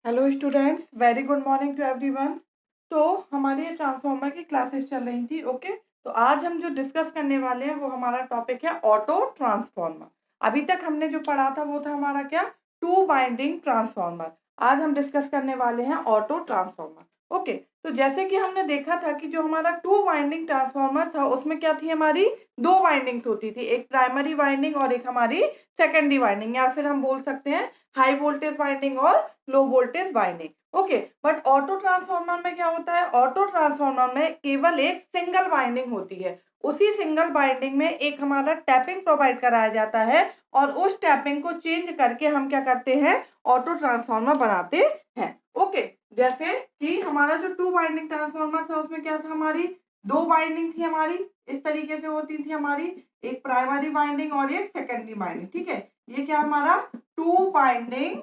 Hello students, very good morning to everyone. तो हमारी ये ट्रांसफार्मर की क्लासेस चल रही थी। ओके, तो आज हम जो डिस्कस करने वाले हैं वो हमारा टॉपिक है ऑटो ट्रांसफार्मर। अभी तक हमने जो पढ़ा था वो था हमारा क्या, टू वाइंडिंग ट्रांसफार्मर। आज हम डिस्कस करने वाले हैं ऑटो ट्रांसफार्मर। ओके, तो जैसे कि हमने देखा था कि जो हमारा टू वाइंडिंग ट्रांसफार्मर था उसमें क्या थी, हमारी दो वाइंडिंग्स होती थी, एक प्राइमरी वाइंडिंग और एक हमारी सेकेंडरी वाइंडिंग, या फिर हम बोल सकते हैं हाई वोल्टेज वाइंडिंग और low voltage winding. Okay, but auto transformer में क्या होता है, ऑटो ट्रांसफार्मर में केवल एक सिंगल वाइंडिंग होती है। उसी सिंगल वाइंडिंग में एक हमारा टैपिंग प्रोवाइड कराया जाता है और उस टैपिंग को चेंज करके हम क्या करते हैं, ऑटो ट्रांसफार्मर बनाते हैं। ओके, जैसे कि हमारा जो टू वाइंडिंग ट्रांसफार्मर था उसमें क्या था, हमारी दो वाइंडिंग थी, हमारी इस तरीके से होती थी, हमारी एक प्राइमरी वाइंडिंग और एक सेकेंडरी वाइंडिंग। ठीक है, ये क्या हमारा टू वाइंडिंग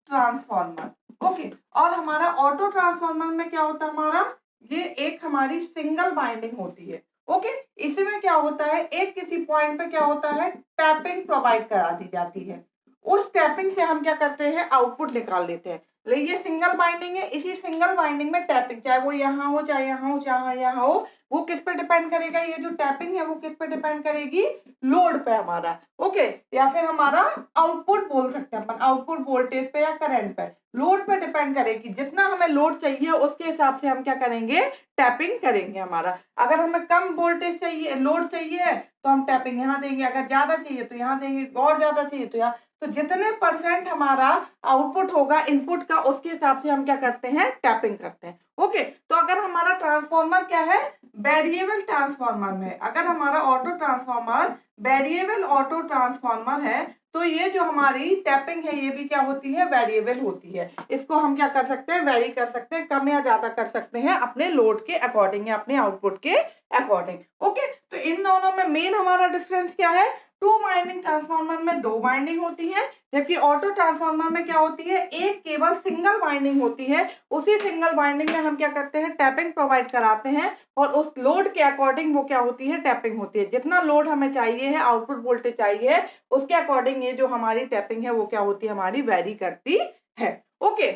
ट्रांसफार्मर। ओके, और हमारा ऑटो ट्रांसफार्मर में क्या होता है, हमारा ये एक हमारी सिंगल वाइंडिंग होती है। ओके, इसमें क्या होता है, एक किसी पॉइंट पे क्या होता है, टैपिंग प्रोवाइड करा दी जाती है। उस टैपिंग से हम क्या करते हैं, आउटपुट निकाल लेते हैं। लेकिन ये सिंगल बाइंडिंग है, इसी सिंगल बाइंडिंग में टैपिंग, चाहे वो यहाँ हो चाहे यहाँ हो चाहे यहाँ हो, वो किस पे डिपेंड करेगा, ये जो टैपिंग है वो किस पे डिपेंड करेगी, लोड पे हमारा। ओके, या फिर हमारा आउटपुट बोल सकते हैं अपन, आउटपुट वोल्टेज पे या करंट पे, लोड पे डिपेंड करेगी। जितना हमें लोड चाहिए उसके हिसाब से हम क्या करेंगे, टैपिंग करेंगे हमारा। अगर हमें कम वोल्टेज चाहिए, लोड चाहिए है, तो हम टैपिंग यहाँ देंगे, अगर ज्यादा चाहिए तो यहाँ देंगे, और ज्यादा चाहिए तो यहाँ। तो जितने परसेंट हमारा आउटपुट होगा इनपुट का, उसके हिसाब से हम क्या करते हैं, टैपिंग करते हैं। ओके, तो अगर हमारा ट्रांसफार्मर क्या है, वेरिएबल ट्रांसफार्मर में, अगर हमारा auto transformer variable auto transformer है, तो ये जो हमारी टैपिंग है ये भी क्या होती है, वेरिएबल होती है। इसको हम क्या कर सकते हैं, वेरी कर सकते हैं, कम या ज्यादा कर सकते हैं अपने लोड के अकॉर्डिंग या अपने आउटपुट के अकॉर्डिंग। ओके, तो इन दोनों में मेन हमारा डिफरेंस क्या है, टू वाइंडिंग ट्रांसफार्मर में दो वाइंडिंग होती है, जबकि ऑटो ट्रांसफार्मर में क्या होती है, एक केवल सिंगल वाइंडिंग होती है। उसी सिंगल वाइंडिंग में हम क्या करते हैं, टैपिंग प्रोवाइड कराते हैं और उस लोड के अकॉर्डिंग वो क्या होती है, टैपिंग होती है। जितना लोड हमें चाहिए है, आउटपुट वोल्टेज चाहिए, उसके अकॉर्डिंग ये जो हमारी टैपिंग है वो क्या होती है, हमारी वेरी करती है। ओके,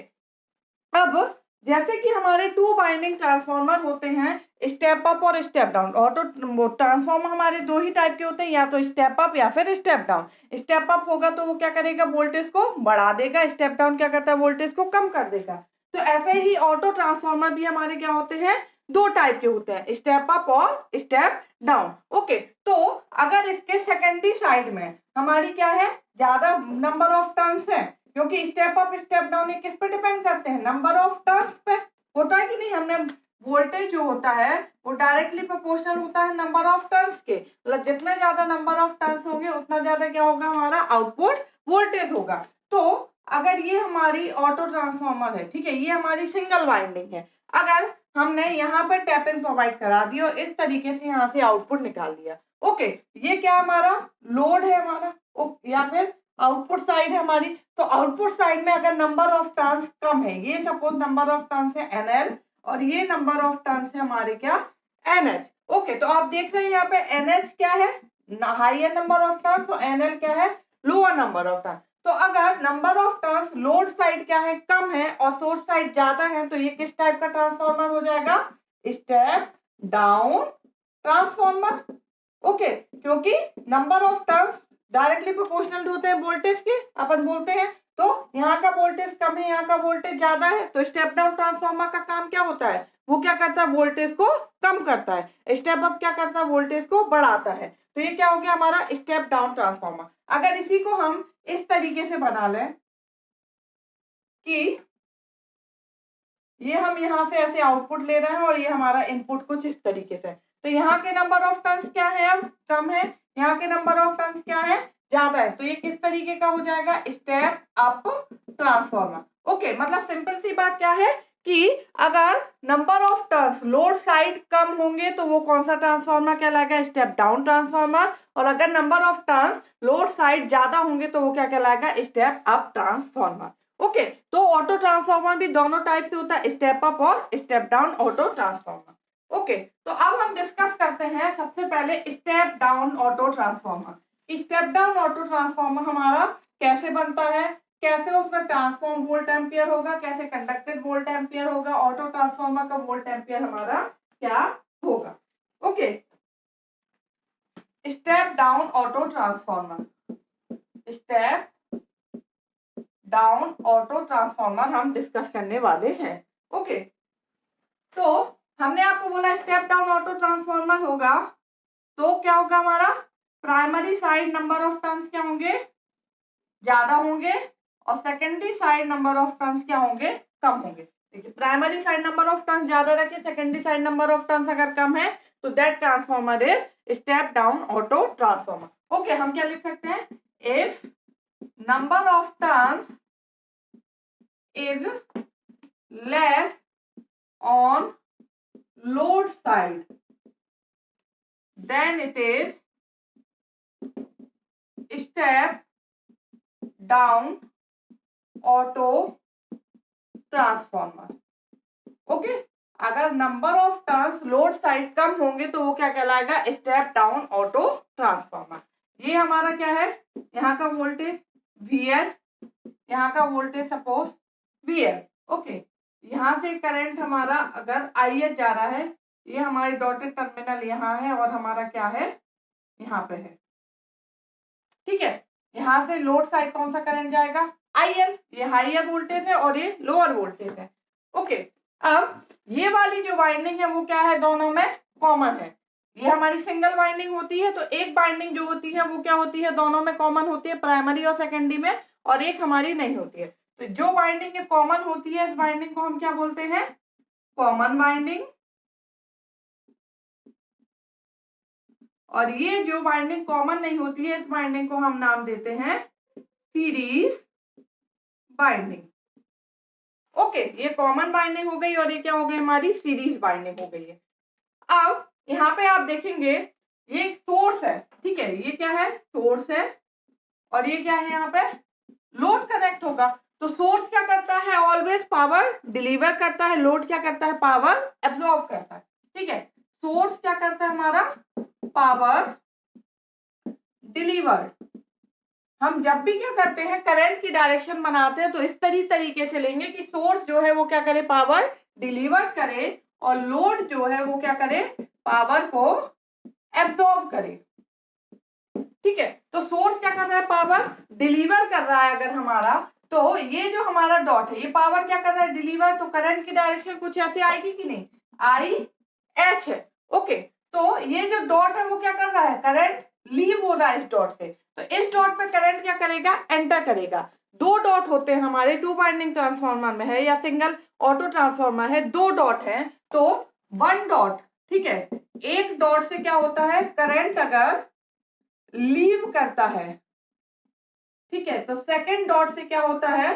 अब जैसे कि हमारे टू वाइंडिंग ट्रांसफार्मर होते हैं, स्टेप अप और स्टेप डाउन। ऑटो ट्रांसफार्मर हमारे दो ही टाइप के होते हैं, या तो स्टेप अप या फिर स्टेप डाउन। स्टेप अप होगा तो वो क्या करेगा, वोल्टेज को बढ़ा देगा, स्टेप डाउन क्या करता है, वोल्टेज को कम कर देगा। तो ऐसे ही ऑटो ट्रांसफार्मर भी हमारे क्या होते हैं, दो टाइप के होते हैं, स्टेप अप और स्टेप डाउन। ओके, तो अगर इसके सेकेंडरी साइड में हमारी क्या है, ज्यादा नंबर ऑफ टर्न्स है, क्योंकि स्टेप अप स्टेप डाउन ये किस पे डिपेंड करते हैं, नंबर ऑफ टर्न्स पे। होता है कि नहीं, हमने वोल्टेज जो होता है वो डायरेक्टली प्रोपोर्शनल होता है नंबर ऑफ टर्न्स के, मतलब जितने ज्यादा नंबर ऑफ टर्न्स होंगे उतना ज्यादा क्या होगा, हमारा आउटपुट वोल्टेज होगा। तो अगर ये हमारी ऑटो ट्रांसफार्मर है, ठीक है, ये हमारी सिंगल वाइंडिंग है, अगर हमने यहाँ पर टैपिंग प्रोवाइड करा दी और इस तरीके से यहाँ से आउटपुट निकाल दिया। ओके, ये क्या हमारा लोड है हमारा, या फिर आउटपुट साइड है हमारी। तो आउटपुट साइड में अगर नंबर ऑफ टर्न्स कम है, ये सपोज नंबर ऑफ टर्न्स है NL और ये नंबर ऑफ टर्न्स है हमारे क्या, NH। ओके, तो आप देख रहे हैं यहाँ पे NH क्या है, हाइयर नंबर ऑफ टर्न्स, तो NL क्या है, लोअर नंबर ऑफ टर्न्स। तो अगर number of turns load side क्या है, कम है, और सोर्स साइड ज्यादा है, तो ये किस टाइप का ट्रांसफार्मर हो जाएगा, स्टेप डाउन ट्रांसफार्मर। ओके, क्योंकि number of turns directly proportional होते हैं वोल्टेज के, अपन बोलते हैं। तो यहाँ का वोल्टेज कम है, यहाँ का वोल्टेज ज्यादा है, तो स्टेप डाउन ट्रांसफार्मर का काम क्या होता है, वो क्या करता है, वोल्टेज को कम करता है। स्टेप अप क्या करता है, वोल्टेज को बढ़ाता है। तो ये क्या हो गया हमारा स्टेप डाउन ट्रांसफार्मर। अगर इसी को हम इस तरीके से बना लें कि ये हम यहाँ से ऐसे आउटपुट ले रहे हैं और ये हमारा इनपुट कुछ इस तरीके से, तो यहाँ के नंबर ऑफ टर्न्स क्या है, अब कम है, यहाँ के नंबर ऑफ टर्न्स क्या है, ज्यादा है, तो ये किस तरीके का हो जाएगा, स्टेप अप ट्रांसफार्मर। ओके, मतलब सिंपल सी बात क्या है कि अगर number of turns load side कम होंगे तो वो कौन सा ट्रांसफार्मर कहलाएगा, स्टेप डाउन ट्रांसफार्मर, और अगर number of turns load side ज्यादा होंगे तो वो क्या कहलाएगा, स्टेप अप ट्रांसफार्मर। ओके, तो ऑटो ट्रांसफार्मर भी दोनों टाइप से होता है, स्टेप अप और step down auto transformer. Okay, तो अब हम डिस्कस करते हैं सबसे पहले step down auto transformer. Step down auto transformer हमारा कैसे बनता है, कैसे उसमें ट्रांसफॉर्म वोल्ट एम्पियर होगा, कैसे कंडक्टेड वोल्ट एम्पियर होगा, ऑटो ट्रांसफॉर्मर का वोल्ट एम्पियर हमारा क्या होगा। Okay, step down auto transformer, step down auto transformer हम डिस्कस करने वाले हैं। ओके, तो हमने आपको बोला स्टेप डाउन ऑटो ट्रांसफॉर्मर होगा तो क्या होगा हमारा, primary side number of turns क्या होंगे, ज्यादा होंगे, और secondary side number of turns क्या होंगे, कम होंगे। देखिए, primary side number of turns ज्यादा रखे, secondary side number of turns अगर कम है तो that transformer is step down auto transformer. Okay, हम क्या लिख सकते हैं, if number of turns is less on load side then it is step down auto transformer। Okay, अगर number of turns load side कम होंगे तो वो क्या कहलाएगा, स्टेप डाउन ऑटो ट्रांसफॉर्मर। ये हमारा क्या है, यहाँ का वोल्टेज VS, यहाँ का वोल्टेज सपोज VL। ओके, यहाँ से करंट हमारा अगर IS जा रहा है, ये हमारी डॉटेड टर्मिनल यहाँ है और हमारा क्या है, यहाँ पे है। ठीक है, यहाँ से लोड साइड कौन सा करंट जाएगा, IL, ये हाइयर वोल्टेज है और ये लोअर वोल्टेज है। ओके, अब ये वाली जो वाइंडिंग है वो क्या है, दोनों में कॉमन है। ये हमारी सिंगल वाइंडिंग होती है, तो एक वाइंडिंग जो होती है वो क्या होती है, दोनों में कॉमन होती है, प्राइमरी और सेकेंडरी में, और एक हमारी नहीं होती है। तो जो वाइंडिंग कॉमन होती है इस वाइंडिंग को हम क्या बोलते हैं, कॉमन वाइंडिंग, और ये जो वाइंडिंग कॉमन नहीं होती है इस वाइंडिंग को हम नाम देते हैं सीरीज बाइंडिंग। ओके, ये कॉमन बाइंडिंग हो गई और ये क्या हो गई, हमारी सीरीज बाइंडिंग हो गई है। अब यहाँ पे आप देखेंगे ये एक सोर्स है, ठीक है, ये क्या है, सोर्स है, और ये क्या है, यहाँ पे लोड कनेक्ट होगा। तो सोर्स क्या करता है, ऑलवेज पावर डिलीवर करता है, लोड क्या करता है, पावर एब्जॉर्ब करता है। ठीक है, सोर्स क्या करता है हमारा, पावर डिलीवर। हम जब भी क्या करते हैं, करंट की डायरेक्शन बनाते हैं तो इस तरीके से लेंगे कि सोर्स जो है वो क्या करे, पावर डिलीवर करे, और लोड जो है वो क्या करे, पावर को एब्जॉर्ब करे। ठीक है, तो सोर्स क्या कर रहा है, पावर डिलीवर कर रहा है अगर हमारा, तो ये जो हमारा डॉट है ये पावर क्या कर रहा है, डिलीवर, तो करंट की डायरेक्शन कुछ ऐसे आएगी कि नहीं, IH है। ओके, तो ये जो डॉट है वो क्या कर रहा है, करंट लीव हो रहा है इस डॉट से, तो इस डॉट पे करंट क्या करेगा, एंटर करेगा। दो डॉट होते हैं हमारे, टू वाइंडिंग ट्रांसफार्मर में है या सिंगल ऑटो ट्रांसफार्मर है, दो डॉट है, तो वन डॉट, ठीक है, एक डॉट से क्या होता है, करंट अगर लीव करता है, ठीक है, तो सेकेंड डॉट से क्या होता है,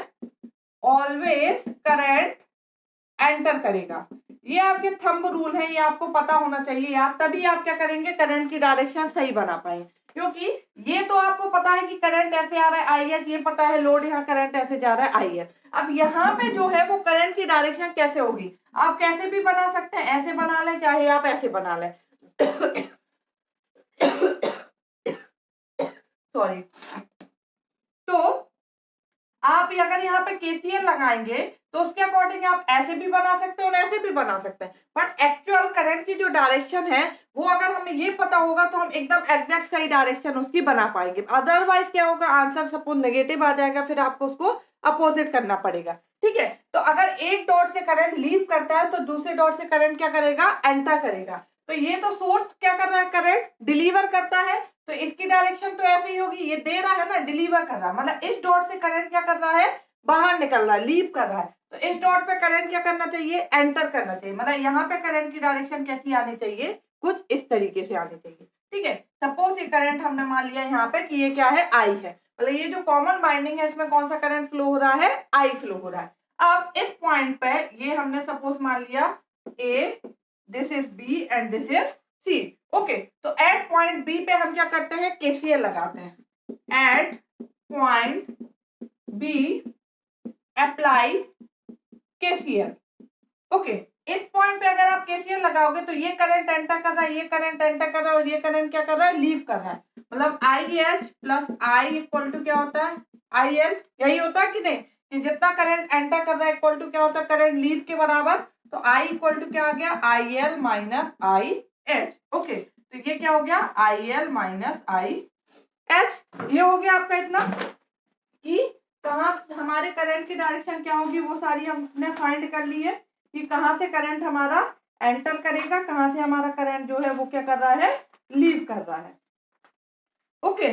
ऑलवेज करंट एंटर करेगा। ये आपके थंब रूल है, ये आपको पता होना चाहिए यार, तभी आप क्या करेंगे, करंट की डायरेक्शन सही बना पाएंगे। क्योंकि ये तो आपको पता है कि करंट ऐसे आ रहा है IH, ये पता है लोड, यहाँ करंट ऐसे जा रहा है IL। अब यहाँ पे जो है वो करंट की डायरेक्शन कैसे होगी, आप कैसे भी बना सकते हैं, ऐसे बना लें चाहे आप ऐसे बना लें सॉरी। तो आप अगर यहाँ पे KCL लगाएंगे तो उसके अकॉर्डिंग आप ऐसे भी बना सकते हैं और ऐसे भी बना सकते हैं, बट एक्चुअल करंट की जो डायरेक्शन है वो अगर हमें ये पता होगा तो हम एकदम एग्जैक्ट सही डायरेक्शन उसकी बना पाएंगे। अदरवाइज क्या होगा, आंसर सपोज नेगेटिव आ जाएगा, फिर आपको उसको अपोजिट करना पड़ेगा। ठीक है, तो अगर एक डॉट से करंट लीव करता है तो दूसरे डॉट से करंट क्या करेगा, एंटर करेगा। तो ये तो सोर्स क्या कर रहा है, करंट डिलीवर करता है, तो इसकी डायरेक्शन तो ऐसे ही होगी, ये दे रहा है ना, डिलीवर कर रहा है, मतलब इस डॉट से करंट क्या कर रहा है, बाहर निकल रहा है, लीव कर रहा है, तो इस डॉट पे करंट क्या करना चाहिए, एंटर करना चाहिए। मतलब यहाँ पे करंट की डायरेक्शन कैसी आनी चाहिए, कुछ इस तरीके से आनी चाहिए। ठीक है, सपोज ये करंट हमने मान लिया यहाँ पे कि ये क्या है, I है, मतलब ये जो कॉमन बाइंडिंग है इसमें कौन सा करंट फ्लो हो रहा है, I फ्लो हो रहा है। अब इस पॉइंट पे ये हमने सपोज मान लिया A, this is B and this is C। Okay, तो एट पॉइंट B पे हम क्या करते हैं, KCL लगाते हैं। At point B apply KCL। Okay, इस पॉइंट पे अगर आप केसीएल लगाओगे तो ये करंट एंटर कर रहा है, ये करंट एंटर कर रहा है और ये करंट क्या कर रहा है, लीव कर रहा है। मतलब I H plus I equal to क्या होता है, आई एल। यही होता है कि नहीं, कि जितना करंट एंटर कर रहा है इक्वल टू क्या होता है, करंट लीव के बराबर। तो आई इक्वल टू क्या आ गया, I L minus I H. Okay, तो ये क्या हो गया, I L minus I H. ये हो गया आपका इतना कि कहाँ हमारे करंट की डायरेक्शन क्या होगी, वो सारी हमने फाइंड कर ली है कि कहाँ से करंट हमारा एंटर करेगा, कहाँ से हमारा करंट जो है वो क्या कर रहा है, लीव कर रहा है। ओके,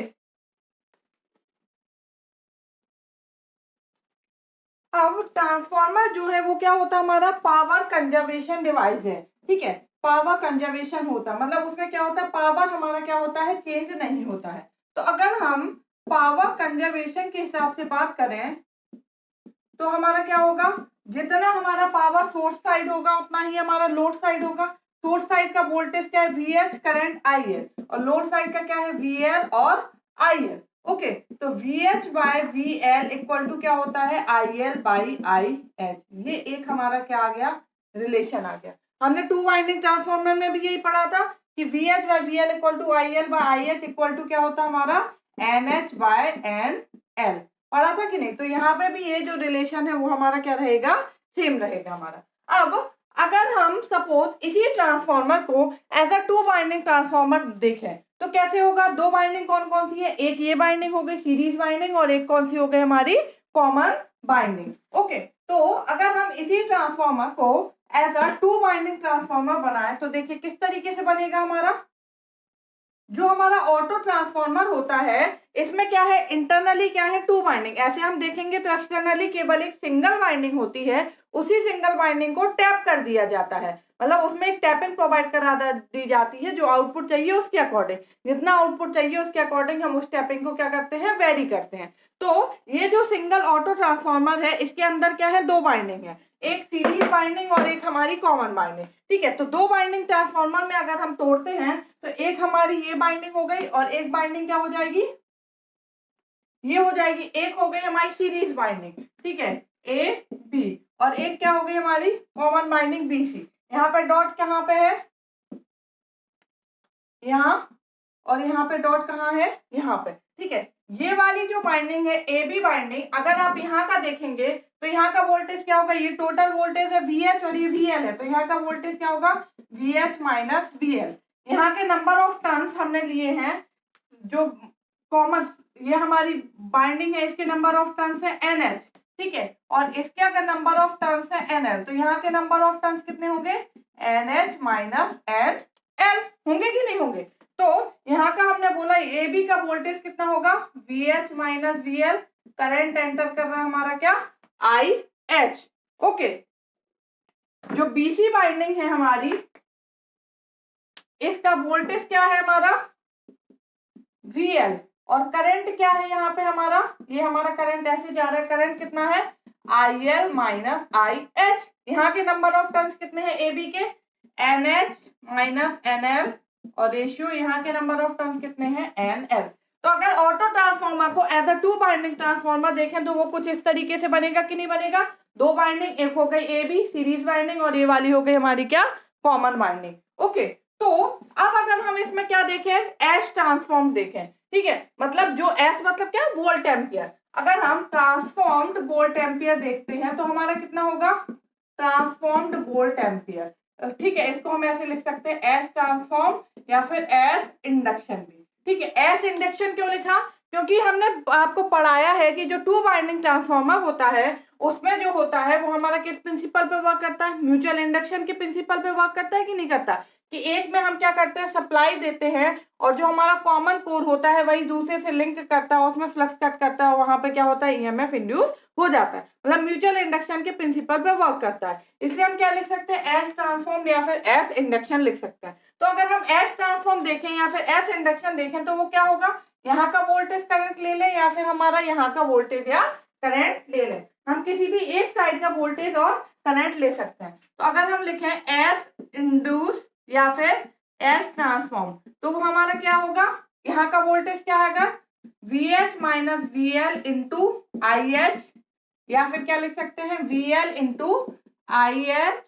अब ट्रांसफार्मर जो है वो क्या होता है, हमारा पावर कंजर्वेशन डिवाइस है। ठीक है, पावर कंजर्वेशन होता है, मतलब उसमें क्या होता है, पावर हमारा क्या होता है, चेंज नहीं होता है। तो अगर हम पावर कंजर्वेशन के हिसाब से बात करें तो हमारा क्या होगा, जितना हमारा पावर सोर्स साइड होगा उतना ही हमारा लोड साइड होगा। सोर्स साइड का वोल्टेज क्या है, वीएच करंट आईएल, और लोड साइड का क्या है, वीएल और आईएल। ओके, तो VH by VL equal to क्या होता है, आईएल बाई आई एच। ये एक हमारा क्या आ गया, रिलेशन आ गया। हमने टू वाइंडिंग ट्रांसफार्मर में भी यही पढ़ा था कि VH by VL equal to IL by I H equal to क्या होता है हमारा, एनएच बाय एन एल। पढ़ा था कि नहीं। तो यहाँ पे भी ये जो रिलेशन है वो हमारा क्या रहेगा, सेम रहेगा हमारा। अब अगर हम सपोज इसी ट्रांसफार्मर को as a two winding transformer देखें तो कैसे होगा। दो बाइंडिंग कौन कौन सी है, एक ये बाइंडिंग हो गई सीरीज बाइंडिंग, और एक कौन सी हो गई हमारी कॉमन बाइंडिंग। ओके, तो अगर हम इसी ट्रांसफार्मर को as a two winding transformer बनाए तो देखिए किस तरीके से बनेगा हमारा। जो हमारा ऑटो ट्रांसफार्मर होता है इसमें क्या है, इंटरनली क्या है, टू बाइंडिंग। ऐसे हम देखेंगे तो एक्सटर्नली केवल एक सिंगल बाइंडिंग होती है, उसी सिंगल बाइंडिंग को टैप कर दिया जाता है। मतलब उसमें एक टैपिंग प्रोवाइड करा दी जाती है, जो आउटपुट चाहिए उसके अकॉर्डिंग, जितना आउटपुट चाहिए उसके अकॉर्डिंग हम उस टैपिंग को क्या करते हैं, वेरी करते हैं। तो ये जो सिंगल ऑटो ट्रांसफार्मर है इसके अंदर क्या है, दो बाइंडिंग है, एक सीरीज बाइंडिंग और एक हमारी कॉमन बाइंडिंग। ठीक है, तो दो बाइंडिंग ट्रांसफार्मर में अगर हम तोड़ते हैं तो एक हमारी ये बाइंडिंग हो गई और एक बाइंडिंग क्या हो जाएगी, ये हो जाएगी। एक हो गई हमारी सीरीज बाइंडिंग, ठीक है, ए बी, और एक क्या हो गई हमारी कॉमन बाइंडिंग बी सी। यहाँ पे डॉट कहाँ पे है, यहाँ, और यहाँ पे डॉट कहाँ है, यहाँ पे। ठीक है, ये वाली जो बाइंडिंग है ए बी बाइंडिंग, अगर आप यहाँ का देखेंगे तो यहाँ का वोल्टेज क्या होगा, ये टोटल वोल्टेज है VH और ये VL है, तो यहाँ का वोल्टेज क्या होगा, VH माइनस VL। यहाँ के नंबर ऑफ टर्न्स हमने लिए हैं जो कॉमन, ये हमारी बाइंडिंग है, इसके नंबर ऑफ टर्न्स है NH। ठीक है, और इसके अगर नंबर ऑफ टर्न्स है NL, तो यहाँ के नंबर ऑफ टर्न्स कितने होंगे, NH माइनस NL होंगे कि नहीं होंगे। तो यहाँ का हमने बोला ए बी का वोल्टेज कितना होगा, VH minus VL, current enter कर रहा है हमारा क्या, IH। ओके, जो BC बाइंडिंग है हमारी, इसका वोल्टेज क्या है हमारा VL, और करंट क्या है यहाँ पे हमारा, ये हमारा करंट ऐसे जा रहा है, करंट कितना है IL माइनस IH। यहाँ के नंबर ऑफ टर्न्स कितने हैं AB के, NH माइनस NL, और रेशियो यहाँ के नंबर ऑफ टर्न्स कितने हैं NL। तो अगर ऑटो ट्रांसफार्मर को as a two winding transformer देखें तो वो कुछ इस तरीके से बनेगा कि नहीं बनेगा। दो बाइंडिंग, एक हो गई AB सीरीज बाइंडिंग, और ये वाली हो गई हमारी क्या, कॉमन बाइंडिंग। ओके, तो अब अगर हम इसमें क्या देखें, एस ट्रांसफॉर्म देखें। ठीक है, मतलब जो एस मतलब क्या, वोल्ट एम्पियर। अगर हम ट्रांसफॉर्म्ड वोल्ट एम्पियर देखते हैं तो हमारा कितना होगा, ट्रांसफॉर्म्ड वोल्ट एम्पियर। ठीक है, इसको हम ऐसे लिख सकते हैं एस ट्रांसफॉर्म या फिर एस इंडक्शन भी। ठीक है, एस इंडक्शन क्यों लिखा, क्योंकि हमने आपको पढ़ाया है कि जो टू बाइंडिंग ट्रांसफार्मर होता है उसमें जो होता है वो हमारा किस प्रिंसिपल पे वर्क करता है, म्यूचुअल इंडक्शन के प्रिंसिपल पे वर्क करता है कि नहीं करता। कि एक में हम क्या करते हैं, सप्लाई देते हैं, और जो हमारा कॉमन कोर होता है वही दूसरे से लिंक करता है, उसमें फ्लक्स कट करता है, वहां पे क्या होता है, ईएमएफ इंड्यूस हो जाता है। मतलब म्यूचुअल इंडक्शन के प्रिंसिपल पे वर्क करता है, इसलिए हम क्या लिख सकते हैं, एस ट्रांसफॉर्म या फिर एस इंडक्शन लिख सकते हैं। तो अगर हम एस ट्रांसफॉर्म देखें या फिर एस इंडक्शन देखें तो वो क्या होगा, यहाँ का वोल्टेज करंट ले लें या फिर हमारा यहाँ का वोल्टेज या करंट ले लें। हम किसी भी एक साइड का वोल्टेज और करंट ले सकते हैं। तो अगर हम लिखें एस इंड्यूस या फिर एस ट्रांसफॉर्म तो वो हमारा क्या होगा, यहाँ का वोल्टेज क्या है, VH minus VL into IH, या फिर क्या लिख सकते हैं, VL इंटू IH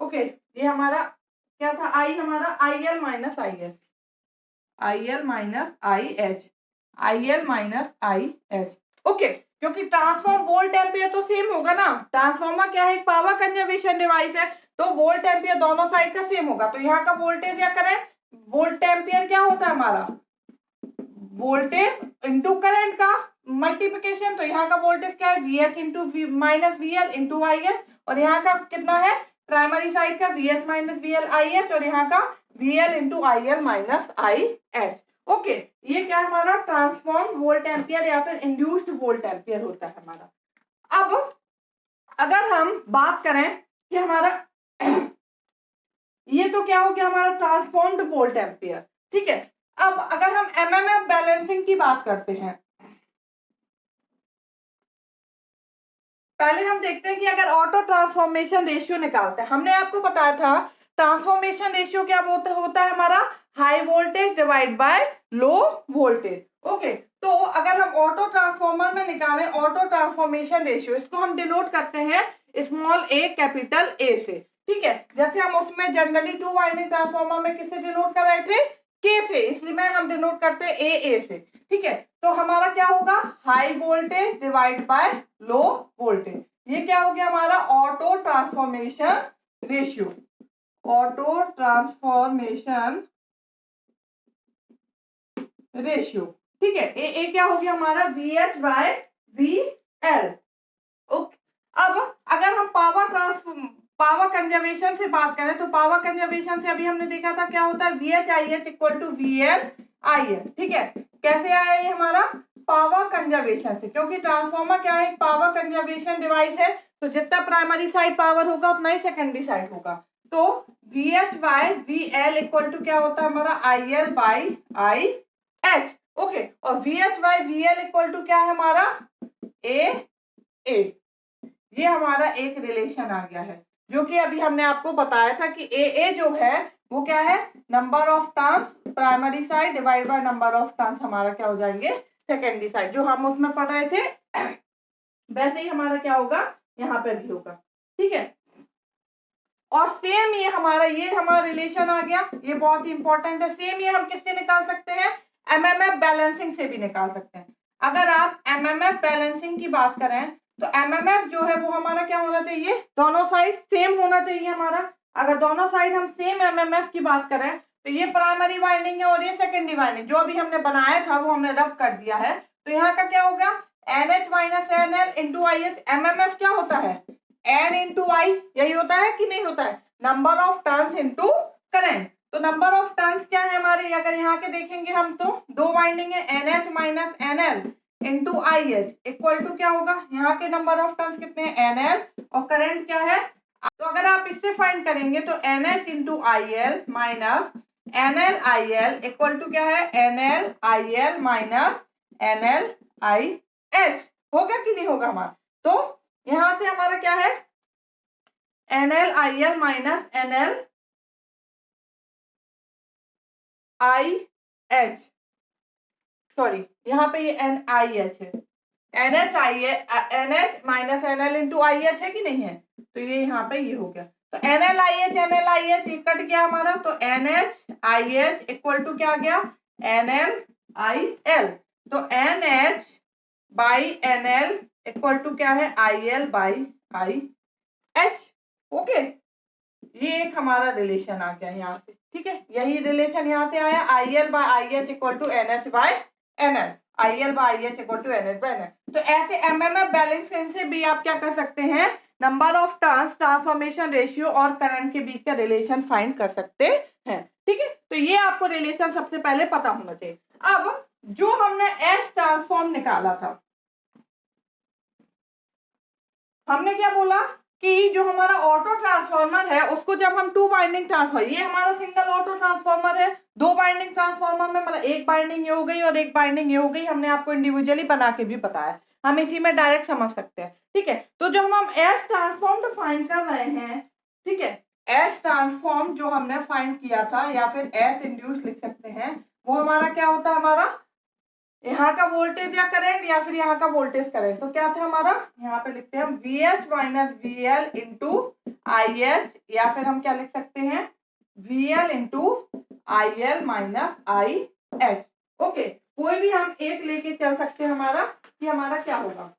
ओके, ये हमारा क्या था, आई हमारा IL minus IH, IL minus IH, IL minus IH। Okay, क्योंकि ट्रांसफॉर्म वोल्ट एम्पियर तो सेम होगा ना, ट्रांसफॉर्मर क्या है, एक पावर कंजर्वेशन डिवाइस है, तो वोल्ट एम्पियर दोनों साइड का सेम होगा। तो यहाँ का वोल्टेज या करंट, वोल्ट एम्पियर क्या होता है हमारा, वोल्टेज इंटू करंट का मल्टीप्लिकेशन। तो यहाँ का वोल्टेज क्या है, VH into minus VL into IL, और यहाँ का कितना है, प्राइमरी साइड का VH माइनस VL IH, और यहाँ का VL into IL minus IH। Okay, ये क्या हमारा ट्रांसफॉर्म वोल्ट एम्पियर या फिर इंड्यूस्ड वोल्ट एम्पियर होता है हमारा। अब अगर हम बात करें कि हमारा ये तो क्या हो गया हमारा ट्रांसफॉर्म्ड वोल्ट एम्पियर, ठीक है। अब अगर हम एमएमएफ बैलेंसिंग की बात करते हैं, पहले हम देखते हैं कि अगर ऑटो ट्रांसफॉर्मेशन रेशियो निकालते हैं, हमने आपको बताया था ट्रांसफॉर्मेशन रेशियो क्या होता है हमारा, high voltage divide by low voltage. Okay, तो अगर हम ऑटो ट्रांसफॉर्मर में निकालें ऑटो ट्रांसफॉर्मेशन रेशियो, इसको हम डिनोट करते हैं स्मॉल a कैपिटल A से, ठीक है। जैसे हम उसमें जनरली 2 वाइंडिंग ट्रांसफॉर्मर में किससे डिनोट कर रहे थे, K से, इसलिए मैं हम डिनोट करते हैं A से, ठीक है। तो हमारा क्या होगा, high voltage divide by low voltage, ये क्या हो गया हमारा auto transformation ratio, auto transformation ratio, ठीक है। ए क्या हो गया हमारा VH बाय VL। ओके, अब अगर हम पावर कंजर्वेशन से बात करें, तो पावर कंजर्वेशन से अभी हमने देखा था क्या होता है, VH IH equal to VL IL, ठीक है। कैसे आया ये हमारा, पावर कंजर्वेशन से, क्योंकि ट्रांसफॉर्मर क्या है, पावर कंजर्वेशन डिवाइस है, तो जितना प्राइमरी साइड पावर होगा उतना ही सेकेंडरी साइड होगा। तो VH by VL equal to क्या होता है हमारा, IL बाई IH। ओके, और VH by VL equal to क्या है हमारा, A। ये हमारा एक रिलेशन आ गया है, जो कि अभी हमने आपको बताया था कि ए जो है वो क्या है, number of turns primary side divide by number of turns हमारा क्या हो जाएंगे, सेकेंडरी साइड, जो हम उसमें पढ़ रहे थे वैसे ही हमारा क्या होगा, यहाँ पे भी होगा, ठीक है। और सेम ये हमारा रिलेशन आ गया, ये बहुत ही इंपॉर्टेंट है। सेम ये हम किससे निकाल सकते हैं, एमएमएफ बैलेंसिंग से भी निकाल सकते हैं। अगर आप एमएमएफ बैलेंसिंग की बात करें, तो एमएमएफ जो है वो हमारा क्या होना चाहिए, दोनों साइड सेम होना चाहिए हमारा। अगर दोनों साइड हम सेम एमएमएफ की बात करें, तो ये प्राइमरी वाइंडिंग है और ये सेकेंडरी वाइंडिंग, जो अभी हमने बनाया था वो हमने रब कर दिया है। तो यहाँ का क्या होगा, NH minus NL into IH। MMF क्या होता है, N इंटू आई, यही होता है कि नहीं होता है, number of turns into current. तो नंबर ऑफ टर्न्स क्या है हमारे, अगर यहाँ के देखेंगे हम तो दो वाइंडिंग है, NH minus NL into IH equal to क्या होगा, यहाँ के नंबर ऑफ टर्न्स कितने हैं, NL, और करंट क्या है। तो अगर आप इससे फाइंड करेंगे तो NH into IL minus NL IL equal to क्या है, NL IL minus NL IH, होगा कि नहीं होगा हमारा। तो यहां से हमारा क्या है, NL IL minus NL IH, sorry यहाँ पे ये NIH है, NH minus NL into IH है कि नहीं है, तो ये यहाँ पे ये हो गया। तो NL IH कट गया हमारा, तो NH IH इक्वल टू क्या आ गया, NL IL। तो NH by NL equal to क्या है, IL बाई IH। ओके, ये एक हमारा रिलेशन आ गया यहाँ से, ठीक है। यही रिलेशन यहाँ से आया, IL by IH equal to NH by NL, IL by IH equal to NH by NL। तो ऐसे एमएमएफ बैलेंसिंग से भी आप क्या कर सकते हैं, number of turns, transformation ratio और करंट के बीच का रिलेशन फाइंड कर सकते हैं, ठीक है। तो ये आपको रिलेशन सबसे पहले पता होना चाहिए। अब जो हमने एस ट्रांसफॉर्म निकाला था, हमने क्या बोला कि जो हमारा ऑटो ट्रांसफार्मर है उसको जब हम 2 बाइंडिंग ट्रांसफार्मर, ये हमारा सिंगल ऑटो ट्रांसफार्मर है, 2 बाइंडिंग ट्रांसफार्मर में मतलब एक बाइंडिंग ये हो गई और एक बाइंडिंग ये हो गई, हमने आपको इंडिविजुअली बना के भी बताया, हम इसी में डायरेक्ट समझ सकते हैं, ठीक है। तो जो हम एस ट्रांसफॉर्म फाइंड कर रहे हैं, ठीक है, एस ट्रांसफॉर्म जो हमने फाइंड किया था या फिर एस इंड्यूस लिख सकते हैं, वो हमारा क्या होता है, हमारा यहाँ का वोल्टेज या करंट या फिर यहाँ का वोल्टेज करंट, तो क्या था हमारा, यहाँ पे लिखते हैं हम VH minus VL into IH, या फिर हम क्या लिख सकते हैं VL into IL minus IH। Okay, कोई भी हम एक लेके चल सकते हैं हमारा कि हमारा क्या होगा।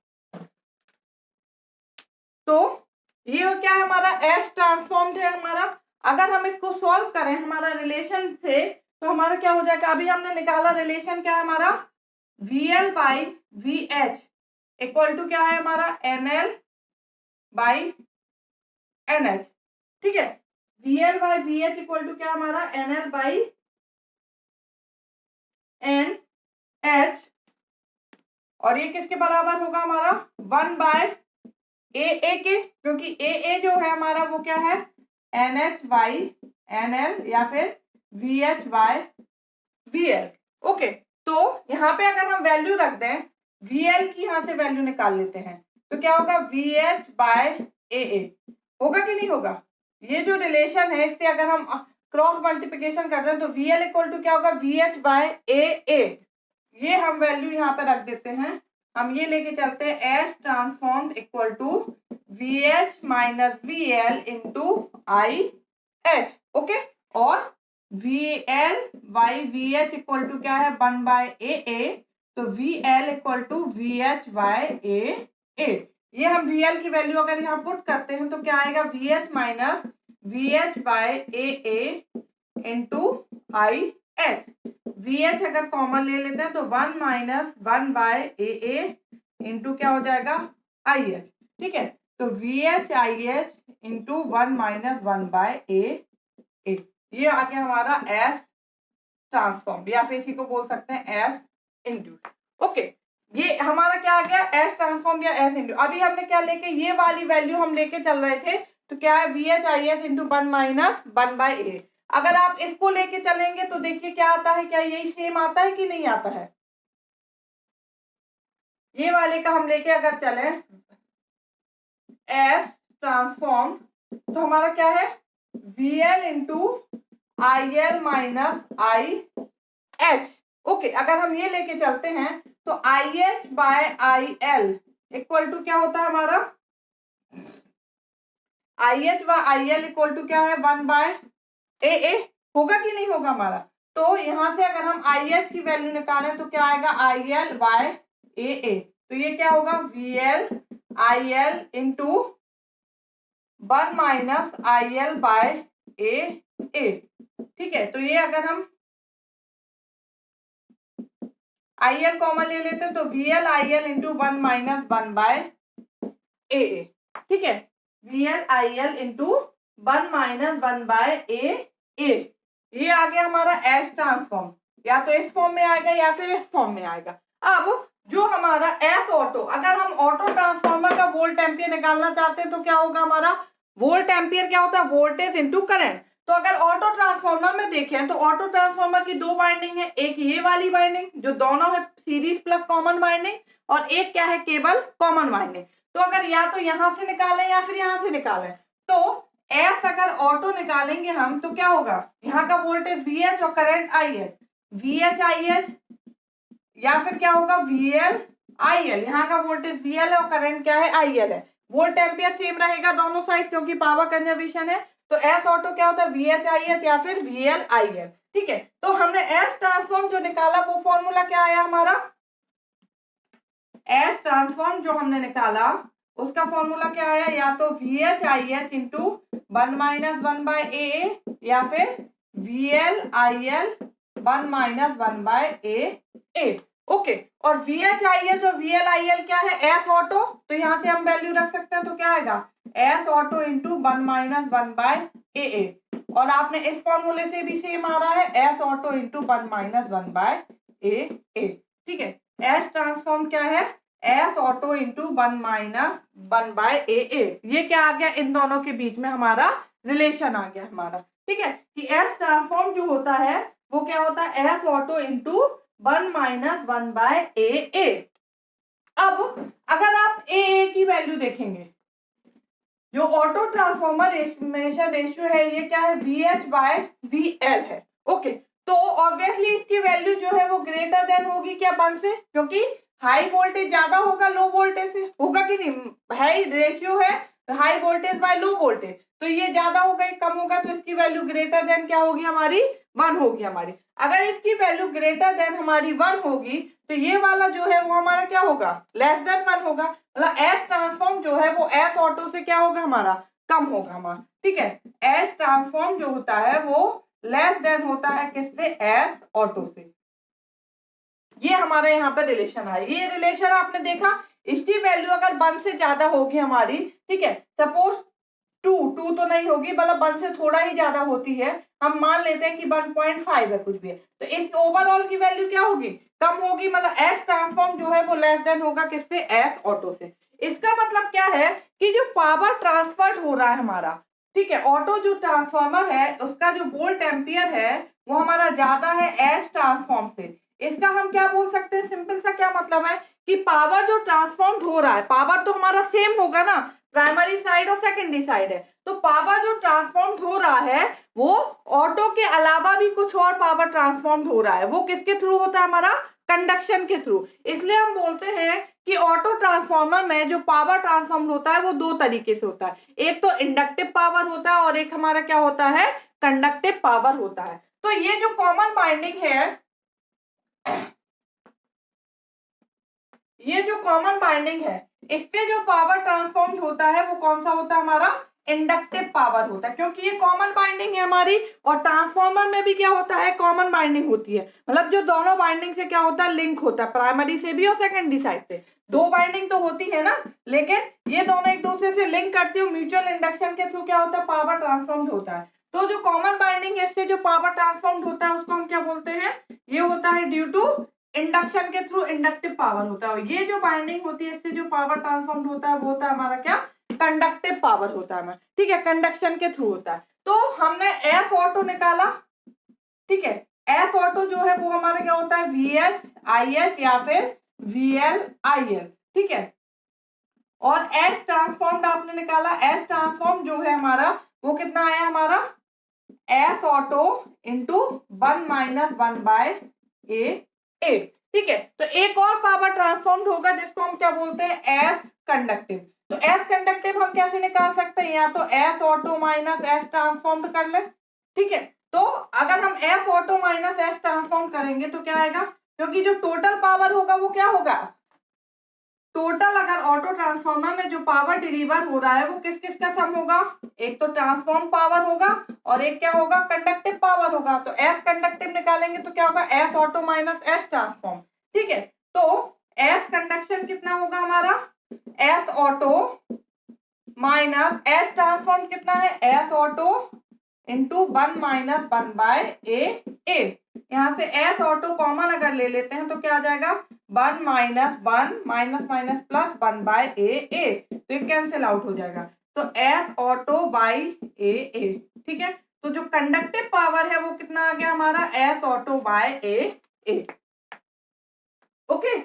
तो ये क्या है हमारा एस ट्रांसफॉर्म्ड है हमारा। अगर हम इसको सॉल्व करें हमारा रिलेशन से, तो हमारा क्या हो जाएगा, अभी हमने निकाला रिलेशन क्या है हमारा, VL by VH equal to क्या है हमारा NL बाई NH। ठीक है, VL by VH equal to क्या हमारा NL बाई NH, और ये किसके बराबर होगा हमारा 1 बाय AA के, क्योंकि AA जो है हमारा वो क्या है NH बाई NL या फिर VH बाय VL। ओके, तो यहाँ पे अगर हम वैल्यू रख दें, VL की यहाँ से वैल्यू निकाल लेते हैं, तो क्या होगा VH बाय AA होगा कि नहीं होगा। ये जो रिलेशन है इससे अगर हम क्रॉस मल्टीप्लिकेशन करते हैं तो VL इक्वल टू क्या होगा VH बाय AA। ये हम वैल्यू यहाँ पे रख देते हैं, हम ये लेके चलते हैं S transform equal to VH minus VL into IH। Okay, और VL by VH equal to क्या है 1 बाय AA, तो VL equal to VH by AA। ये हम VL की वैल्यू अगर यहाँ पुट करते हैं तो क्या आएगा VH minus VH by AA into IH। VH अगर कॉमन ले लेते हैं तो 1 माइनस 1 बाय AA इंटू क्या हो जाएगा IH। ठीक है, तो VH IH into 1 minus 1 by AA, ये आ गया हमारा एस ट्रांसफॉर्म, या फिर इसी को बोल सकते हैं एस इंड्यूस। ओके, ये हमारा क्या आ गया एस ट्रांसफॉर्म या एस इंड्यूस। अभी हमने क्या लेके ये वाली वैल्यू हम लेके चल रहे थे, तो क्या है VH IH into 1 minus 1 by A। अगर आप इसको लेके चलेंगे तो देखिए क्या आता है, क्या यही सेम आता है कि नहीं आता है। ये वाले का हम लेके अगर चले एस ट्रांसफॉर्म, तो हमारा क्या है VL into IL minus IH। Okay, अगर हम ये लेके चलते हैं तो IH by IL equal to क्या होता है हमारा IH by IL equal to क्या है 1 बाय AA, होगा कि नहीं होगा हमारा। तो यहां से अगर हम IH की वैल्यू निकालें तो क्या आएगा IL बाय AA, तो ये क्या होगा VL IL into 1 minus IL by AA। ठीक है, तो ये अगर हम IL कॉमन ले लेते हैं तो VL IL into 1 minus 1 by AA। ठीक है, VL IL into 1 minus 1 by AA, ये आ गया हमारा एस ट्रांसफॉर्म, या तो इस फॉर्म में आएगा या फिर इस फॉर्म में आएगा। अब जो हमारा एस ऑटो, अगर हम ऑटो ट्रांसफॉर्मर का वोल्ट एम्पियर निकालना चाहते हैं तो क्या होगा हमारा वोल्ट एम्पियर क्या होता है वोल्टेज इंटू करंट। तो अगर ऑटो ट्रांसफॉर्मर में देखें तो ऑटो ट्रांसफॉर्मर की दो वाइंडिंग है, एक ये वाली वाइंडिंग जो दोनों है सीरीज प्लस कॉमन वाइंडिंग, और एक क्या है केवल कॉमन वाइंडिंग। तो अगर या तो यहां से निकालें या फिर यहां से निकालें, तो एस अगर ऑटो निकालेंगे हम तो क्या होगा, यहाँ का वोल्टेज VH और करंट IH, VH IH या फिर क्या होगा VL IL, यहाँ का वोल्टेज VL है और करंट क्या है IL है। वोल्ट एम्पियर सेम रहेगा दोनों साइड क्योंकि पावर कंजर्वेशन है। तो एस ऑटो क्या होता है VH IH या फिर VL IL। ठीक है, तो हमने एस ट्रांसफॉर्म जो निकाला वो फॉर्मूला क्या आया हमारा, एस ट्रांसफॉर्म जो हमने निकाला उसका फॉर्मूला क्या आया, या तो VH IH into 1 minus 1 by AA या फिर VL IL 1 minus 1 by AA। Okay, और VH IH और VL IL क्या है एस ऑटो, तो यहां से हम वैल्यू रख सकते हैं, तो क्या आएगा S auto into 1 minus 1 by AA, और आपने इस फॉर्मूले से भी सेम आ रहा है S auto into 1 minus 1 by AA। ठीक है, एस ट्रांसफॉर्म क्या है S auto into 1 minus 1 by AA, ये क्या आ गया इन दोनों के बीच में हमारा रिलेशन आ गया हमारा। ठीक है, कि एस ट्रांसफॉर्म जो होता है वो क्या होता है S auto into 1 minus 1 by AA। अब अगर आप AA की वैल्यू देखेंगे, जो ऑटो ट्रांसफॉर्मर रेशो है ये क्या है VH बाय VL है। ओके, तो ऑब्वियसली इसकी वैल्यू जो है वो ग्रेटर देन होगी क्या 1 से, क्योंकि हाई वोल्टेज ज्यादा होगा लो वोल्टेज से, होगा कि नहीं, हाई रेशियो है high voltage bye low voltage, तो ये ज्यादा होगा कम होगा, तो इसकी वैल्यू ग्रेटर देन क्या होगी हमारी 1 होगी हमारी। अगर इसकी वैल्यू ग्रेटर देन हमारी 1 होगी तो ये वाला जो है वो हमारा क्या होगा लेस देन 1 होगा, मतलब एस ट्रांसफॉर्म जो है वो एस ऑटो से क्या होगा हमारा कम होगा हमारा, ठीक है। एस ट्रांसफॉर्म जो होता है वो लेस देन होता है किससे, एस ऑटो से। ये हमारे यहाँ पे रिलेशन है, ये रिलेशन आपने देखा, इसकी वैल्यू अगर 1 से ज्यादा होगी हमारी, ठीक है, सपोज 2 तो नहीं होगी, मतलब 1 से थोड़ा ही ज्यादा होती है, हम मान लेते हैं कि 1.5 है कुछ भी है, तो इस ओवरऑल की वैल्यू क्या होगी कम होगी, मतलब एस ट्रांसफॉर्म जो है वो लेस देन होगा किससे, एस ऑटो से। इसका मतलब क्या है कि जो पावर ट्रांसफर्ड हो रहा है हमारा, ठीक है, ऑटो जो ट्रांसफॉर्मर है उसका जो वोल्ट एम्पियर है वो हमारा ज्यादा है एस ट्रांसफॉर्म से। इसका हम क्या बोल सकते हैं, सिंपल सा क्या मतलब है कि पावर जो ट्रांसफॉर्म हो रहा है, पावर तो हमारा सेम होगा ना, प्राइमरी साइड और सेकेंडरी साइड है, तो पावर जो ट्रांसफॉर्म हो रहा है वो ऑटो के अलावा भी कुछ और पावर ट्रांसफॉर्म हो रहा है, वो किसके थ्रू होता है हमारा कंडक्शन के थ्रू। इसलिए हम बोलते हैं कि ऑटो ट्रांसफॉर्मर में जो पावर ट्रांसफॉर्म होता है वो 2 तरीके से होता है, एक तो इंडक्टिव पावर होता है और एक हमारा क्या होता है कंडक्टिव पावर होता है। तो ये जो कॉमन बाइंडिंग है, ये जो कॉमन बाइंडिंग है, इससे जो पावर ट्रांसफॉर्म होता है वो कौन सा होता है हमारा इंडक्टिव पावर होता है, क्योंकि ये कॉमन बाइंडिंग है हमारी, और ट्रांसफॉर्मर में भी क्या होता है कॉमन बाइंडिंग होती है, मतलब जो दोनों बाइंडिंग से क्या होता है लिंक होता है, प्राइमरी से भी और सेकेंडरी साइड से, 2 बाइंडिंग तो होती है ना, लेकिन ये दोनों एक दूसरे से लिंक करती है, म्यूचुअल इंडक्शन के थ्रू क्या होता है पावर ट्रांसफॉर्म होता है। तो जो कॉमन बाइंडिंग है इससे जो पावर ट्रांसफॉर्म होता है उसको हम क्या बोलते हैं, ये होता है ड्यू टू इंडक्शन के थ्रू इंडक्टिव पावर होता है। ये जो बाइंडिंग होती है इससे जो पावर ट्रांसफॉर्म होता है वो होता है हमारा क्या कंडक्टिव पावर होता है, ठीक है, कंडक्शन के थ्रू होता है। तो हमने एस ऑटो निकाला, ठीक है, एस ऑटो जो है वो हमारा क्या होता है वी एच आई एच या फिर वी एल आई एल, ठीक है, और एस ट्रांसफॉर्म आपने निकाला, एस ट्रांसफॉर्म जो है हमारा वो कितना आया हमारा एस ऑटो इंटू 1 - 1 बाय ए, ठीक है। तो एक और पावर ट्रांसफॉर्म्ड होगा जिसको हम क्या बोलते हैं एस कंडक्टिव। तो एस कंडक्टिव हम कैसे निकाल सकते हैं, या तो S auto minus S transformed कर ले, ठीक है। तो अगर हम S auto minus S transform करेंगे तो क्या आएगा, क्योंकि जो टोटल पावर होगा वो क्या होगा, टोटल अगर ऑटो ट्रांसफॉर्मर में जो पावर डिलीवर हो रहा है वो किस किस का सम होगा, एक तो ट्रांसफॉर्म पावर होगा और एक क्या होगा कंडक्टिव पावर होगा। तो एस कंडक्टिव निकालेंगे तो क्या होगा S auto minus S transform, ठीक है। तो एस कंडक्शन कितना होगा हमारा S auto minus S transform कितना है एस ऑटो इंटू 1 - 1 बाय ए, यहाँ से एस ऑटो कॉमन अगर ले लेते हैं तो क्या आ जाएगा 1 - 1 माइनस माइनस प्लस 1 बाय ए, तो ये कैंसिल आउट हो जाएगा, तो एस ऑटो बाई ए, ठीक है। तो जो कंडक्टिव पावर है वो कितना आ गया हमारा एस ऑटो बाय ए, ओके।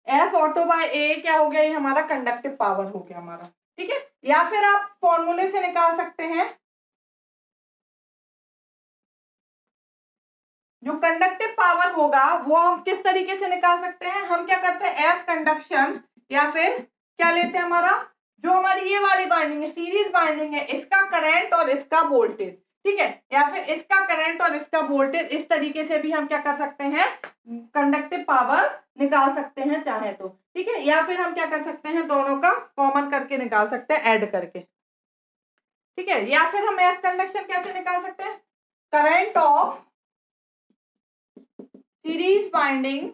एस ऑटो बाय ए क्या हो गया, ये हमारा कंडक्टिव पावर हो गया हमारा, ठीक है। या फिर आप फॉर्मूले से निकाल सकते हैं, जो कंडक्टिव पावर होगा वो हम किस तरीके से निकाल सकते हैं, हम क्या करते हैं एस कंडक्शन, या फिर क्या लेते हैं हमारा जो हमारी ये वाली बाइंडिंग है सीरीज बाइंडिंग है, इसका करंट और इसका वोल्टेज, ठीक है, या फिर इसका करंट और इसका वोल्टेज, इस तरीके से भी हम क्या कर सकते हैं कंडक्टिव पावर निकाल सकते हैं चाहे तो, ठीक है। या फिर हम क्या कर सकते हैं दोनों का कॉमन करके निकाल सकते हैं ऐड करके, ठीक है। या फिर हम एस कंडक्शन कैसे निकाल सकते हैं, current of series binding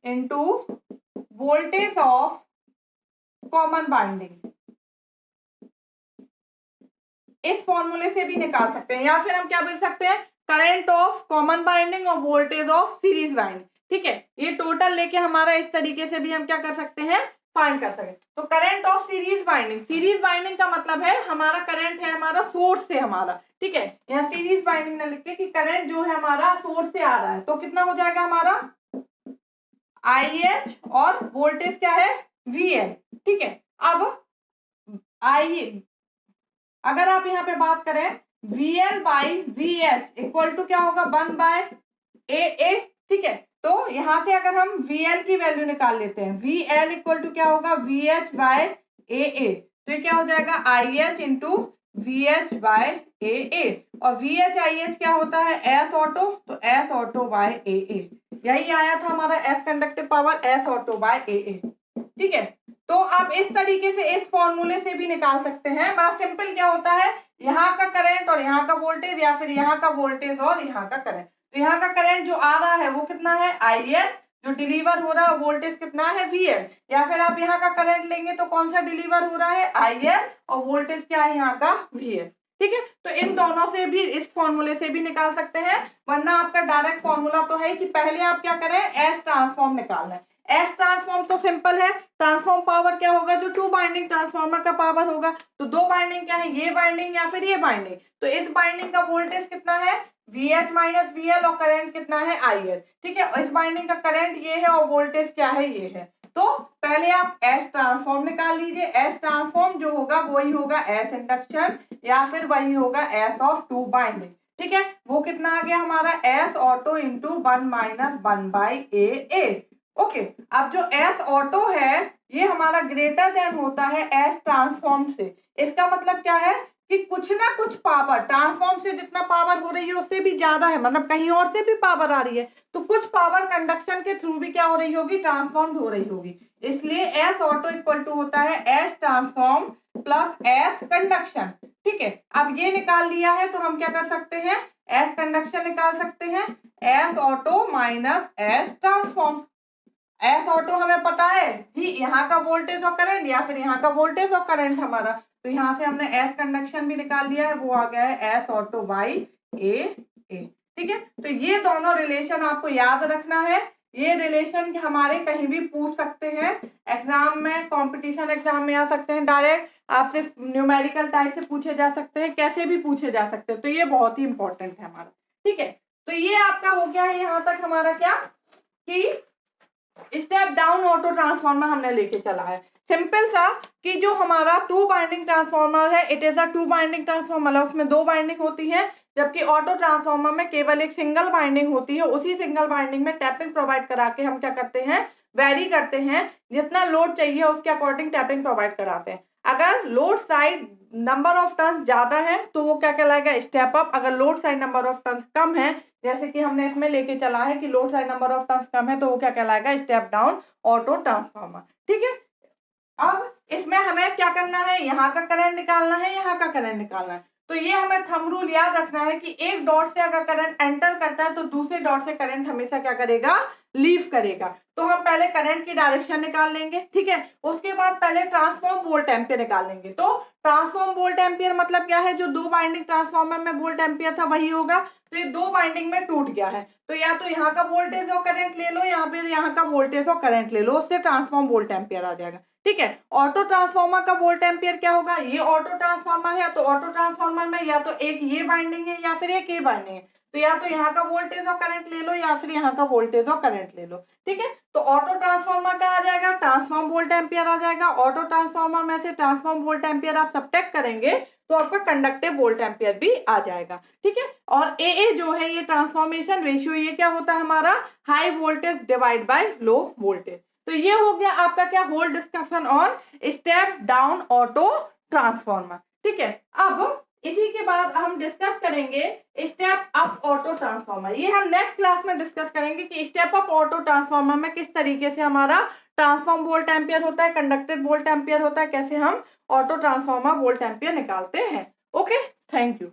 into voltage of common binding, इस फॉर्मूले से भी निकाल सकते हैं। या फिर हम क्या बोल सकते हैं करंट ऑफ कॉमन बाइंडिंग और वोल्टेज ऑफ सीरीज बाइंडिंग, ठीक है। ये टोटल लेके हमारा इस तरीके से भी हम क्या कर सकते हैं फाइंड कर सकते हैं। तो current of series binding, series binding का मतलब है हमारा करंट है हमारा सोर्स से हमारा, ठीक है, यहाँ सीरीज बाइंडिंग में लिखते कि करंट जो है हमारा सोर्स से आ रहा है, तो कितना हो जाएगा हमारा आई एच और वोल्टेज क्या है वी एल, ठीक है। अब आई, अगर आप यहाँ पे बात करें VL by VH equal to क्या होगा 1/AA, ठीक है। तो यहाँ से अगर हम VL की वैल्यू निकाल लेते हैं, VL इक्वल टू क्या होगा VH बाय AA, तो ये क्या हो जाएगा IH into VH by AA, और VH IH क्या होता है S ऑटो, तो S ऑटो बाय AA, यही आया था हमारा S conductive power S auto by AA, ठीक है। तो आप इस तरीके से इस फॉर्मूले से भी निकाल सकते हैं। बड़ा सिंपल क्या होता है, यहाँ का करंट और यहाँ का वोल्टेज, या फिर यहाँ का वोल्टेज और यहाँ का करंट। तो यहाँ का करंट जो आ रहा है वो कितना है IL, जो डिलीवर हो रहा है वोल्टेज कितना है VL, या फिर आप यहाँ का करंट लेंगे तो कौन सा डिलीवर हो रहा है IL, और वोल्टेज क्या है यहाँ का VL, ठीक है। तो इन दोनों से भी, इस फॉर्मूले से भी निकाल सकते हैं, वरना आपका डायरेक्ट फॉर्मूला तो है कि पहले आप क्या करें एस ट्रांसफॉर्म निकालना है। एस ट्रांसफॉर्म तो सिंपल है, ट्रांसफॉर्म पावर क्या होगा जो टू बाइंडिंग ट्रांसफॉर्मर का पावर होगा, तो दो बाइंडिंग क्या है, ये बाइंडिंग या फिर ये बाइंडिंग, तो इस बाइंडिंग का वोल्टेज कितना है VH माइनस VL, और करंट कितना है IL, ठीक है। और इस बाइंडिंग का करंट ये है और वोल्टेज क्या है ये है। तो पहले आप एस ट्रांसफॉर्म निकाल लीजिए, एस ट्रांसफॉर्म जो होगा वही होगा एस इंडक्शन, या फिर वही होगा एस ऑफ टू बाइंडिंग, ठीक है। वो कितना आ गया हमारा S auto into 1 minus 1/AA, okay. अब जो एस ऑटो है ये हमारा ग्रेटर देन होता है एस ट्रांसफॉर्म से। इसका मतलब क्या है कि कुछ ना कुछ पावर ट्रांसफॉर्म से जितना पावर हो रही है उससे भी ज्यादा है, मतलब कहीं और से भी पावर आ रही है, तो कुछ पावर कंडक्शन के थ्रू भी क्या हो रही होगी, ट्रांसफॉर्म हो रही होगी। इसलिए एस ऑटो इक्वल टू होता है S transform plus S conduction, ठीक है। अब ये निकाल लिया है तो हम क्या कर सकते हैं, एस कंडक्शन निकाल सकते हैं, S auto minus S transform. S auto हमें पता है कि यहाँ का वोल्टेज और करंट, या फिर यहाँ का वोल्टेज और करंट हमारा, तो यहाँ से हमने एस कंडक्शन भी निकाल लिया है, वो आ गया है एस ऑटो बाई ए, ठीक है। तो ये दोनों रिलेशन आपको याद रखना है, ये रिलेशन हमारे कहीं भी पूछ सकते हैं एग्जाम में, कंपटीशन एग्जाम में आ सकते हैं, डायरेक्ट आपसे न्यूमेरिकल टाइप से पूछे जा सकते हैं, कैसे भी पूछे जा सकते हैं, तो ये बहुत ही इंपॉर्टेंट है हमारा, ठीक है। तो ये आपका हो गया है यहाँ तक हमारा क्या कि स्टेप डाउन ऑटो ट्रांसफॉर्मर हमने लेके चला है। सिंपल सा कि जो हमारा टू बाइंडिंग ट्रांसफॉर्मर है it is a two winding transformer, मतलब उसमें दो बाइंडिंग होती है, जबकि ऑटो ट्रांसफॉर्मर में केवल एक सिंगल बाइंडिंग होती है। उसी सिंगल बाइंडिंग में टैपिंग प्रोवाइड करा के हम क्या करते हैं, वेरी करते हैं, जितना लोड चाहिए उसके अकॉर्डिंग टैपिंग प्रोवाइड कराते हैं। अगर load side number of turns ज्यादा है तो वो क्या कहलाएगा स्टेप अप, अगर load side number of turns कम है, जैसे कि हमने इसमें लेके चला है कि load side number of turns कम है, तो वो क्या कहलाएगा स्टेप डाउन ऑटो ट्रांसफॉर्मर, ठीक है। अब इसमें हमें क्या करना है, यहाँ का करंट निकालना है, यहाँ का करंट निकालना है। तो ये हमें थंब रूल याद रखना है कि एक डॉट से अगर करंट एंटर करता है तो दूसरे डॉट से करंट हमेशा क्या करेगा, लीव करेगा। तो हम पहले करंट की डायरेक्शन निकाल लेंगे, ठीक है। उसके बाद पहले ट्रांसफॉर्म वोल्ट एम्पियर निकाल लेंगे। तो ट्रांसफॉर्म वोल्ट एम्पियर मतलब क्या है, जो दो बाइंडिंग ट्रांसफॉर्मर में वोल्ट एम्पियर था वही होगा, तो ये दो बाइंडिंग में टूट गया है, तो या तो यहाँ का वोल्टेज और करंट ले लो, या फिर यहाँ का वोल्टेज और करंट ले लो, उससे ट्रांसफॉर्म वोल्ट एम्पियर आ जाएगा, ठीक है। ऑटो ट्रांसफॉर्मर का वोल्ट एम्पियर क्या होगा, ये ऑटो ट्रांसफॉर्मर है तो ऑटो ट्रांसफॉर्मर में या तो एक ये बाइंडिंग है या फिर एक ये बाइंडिंग है, तो या तो यहाँ का वोल्टेज और करंट ले लो या फिर यहाँ का वोल्टेज और करंट ले लो, ठीक है। तो ऑटो ट्रांसफॉर्मर का आ जाएगा ट्रांसफॉर्म वोल्ट एम्पियर आ जाएगा, ऑटो ट्रांसफॉर्मर में से ट्रांसफॉर्म वोल्ट एम्पियर आप सब्ट्रैक्ट करेंगे तो आपका कंडक्टिव वोल्ट एम्पियर भी आ जाएगा, ठीक है। और ए जो है ये ट्रांसफॉर्मेशन रेशियो, ये क्या होता है हमारा high voltage divide by low voltage. तो ये हो गया आपका क्या whole discussion on step down auto transformer, ठीक है। अब इसी के बाद हम डिस्कस करेंगे स्टेप अप ऑटो ट्रांसफॉर्मर। ये हम नेक्स्ट क्लास में डिस्कस करेंगे कि स्टेप अप ऑटो ट्रांसफॉर्मर में किस तरीके से हमारा ट्रांसफॉर्म वोल्ट एम्पियर होता है, कंडक्टेड वोल्ट एम्पियर होता है, कैसे हम ऑटो ट्रांसफॉर्मर वोल्ट एम्पियर निकालते हैं। Okay, thank you.